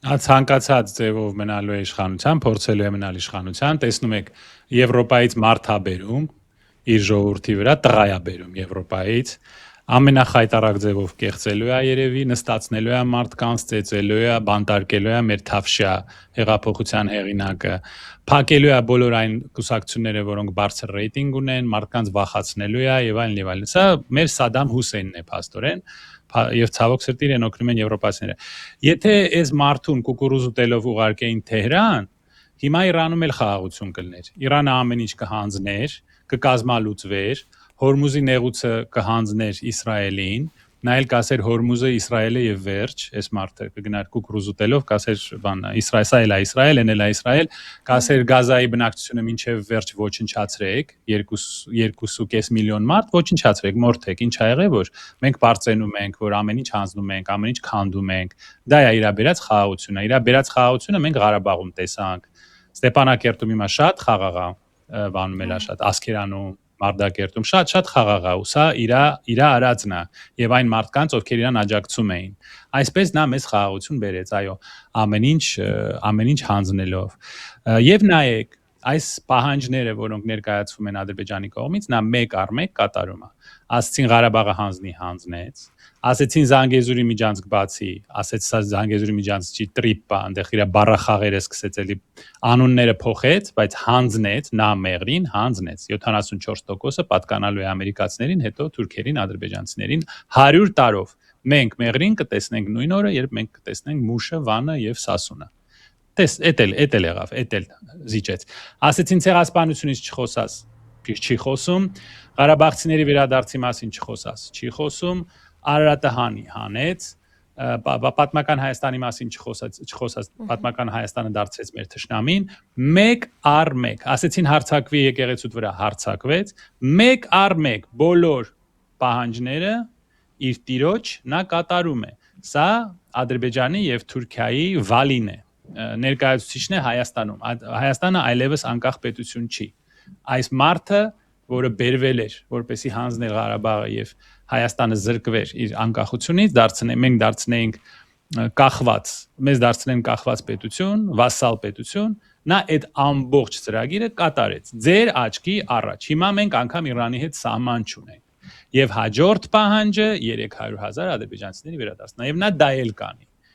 Ցանկացած ձևով մնալու է իշխանության, փորձելու է մնալ իշխանության, տեսնում եք Եվրոպայից մարդ ա բերում, իր ժողովրդի վրա տղա ա բերում Եվրոպայից, ամենախայտարակ ձևով կեղծելու է երևի, նստացնելու է մարդկանց, ծեծելու է, բանտարկելու է մեր թավշյա հեղափոխության հեղինակը, փակելու է բոլոր այն կուսակցությունները, որոնք բարձր ռեյտինգ ունեն, մարդկանց վախացնելու է եւ այլն եւ այլն։ Սա մեր Սադամ Հուսեյնն է փաստորեն, եւ ցավոք սրտի իրեն օգնում են եվրոպացիները։ Եթե այս մարդուն կուկուրուզ ուտելով ուղարկեին Թեհրան, հիմա Իրանում էլ խաղաղություն կլներ։ Իրանը ամեն ինչ կհանձներ, կկազմալուծվեր, Հորմուզի նեղուցը կհանձներ Իսրայելին, նա էլ կասեր Հորմուզը Իսրայելը եւ վերջ, այս մարդը կգնար կուկուրուզ ուտելով, կասեր բան Իսրայել, Իսրայելն էլ Իսրայել, կասեր Գազայի բնակչությունը մինչեւ վերջ ոչնչացրեք, 2.5 միլիոն մարդ ոչնչացրեք, մորթեք, ինչ ա եղել, որ մենք բարձենում ենք, որ ամեն ինչ հանձնում ենք, ամեն ինչ քանդում ենք։ Դա է իր բերած խաղաղությունը։ Իր բերած խաղաղությունը մենք Ղարաբաղում տեսանք։ Ստեփանակերտում հիմա շատ խաղաղ է, բանում էլ է շատ, Ասկերանում, Մարտակերտում շատ խաղաղ է, ու սա իր արածն է եւ այն մարդկանց, ովքեր իրան աջակցում էին։ Այսպես նա մեզ խաղաղություն բերեց, այո, ամեն ինչ հանձնելով։ Եվ նայեք, այս պահանջները, որոնք ներկայացվում են Ադրբեջանի կողմից, նա մեկ առ մեկ կատարում է։ Ասեցին Ղարաբաղը հանձնեց, ասեցին Զանգեզուրի միջանցք բացի, ասեց սա Զանգեզուրի միջանցքի տրիպ է, այնտեղ իր բառախաղերը սկսեց էլի անունները փոխեց, բայց հանձնեց, նա մեղրին հանձնեց 74%-ը պատկանալու է ամերիկացիներին, հետո թուրքերին, ադրբեջանցիներին 100 տարով։ Մենք մեղրին կտեսնենք նույն օրը, երբ մենք կտեսնենք Մուշը, Վանը եւ Սասունը։ Էդ էլ եղավ, էդ էլ զիջեց։ Ասեցին ցեղասպանությունից չխոսաս, չի խոսում, Ղարաբաղցիների վերադարձի մասին չխոսաս, չի խոսում, Արարատը հանեց, պատմական Հայաստանի մասին չխոսած, պատմական Հայաստանը դարձեց մեր թշնամին, մեկ առ մեկ, ասեցին հարձակվի եկեղեցուդ վրա, հարձակվեց, մեկ առ մեկ բոլոր պահանջները իր տիրոջ նա կատարում է։ Սա Ադրբեջանի եւ Թուրքիայի վալին է, ներկայացուցիչն է Հայաստանում։ Հայաստանը այլևս անկախ պետություն չի։ Այս մարդը, որը բերվել էր, որպեսի հանձներ Ղարաբաղը եւ Հայաստանը զրկվեր իր անկախությունից, մենք դարձնենք կախված, մեզ դարձնեն կախված պետություն, վասալ պետություն, նա այդ ամբողջ ծրագիրը կատարեց ձեր աչքի առաջ։ Հիմա մենք անգամ Իրանի հետ սահման չունենք։ Եվ հաջորդ պահանջը 300,000 ադրբեջանցիների վերադարձնա, եւ նա դա էլ կանի։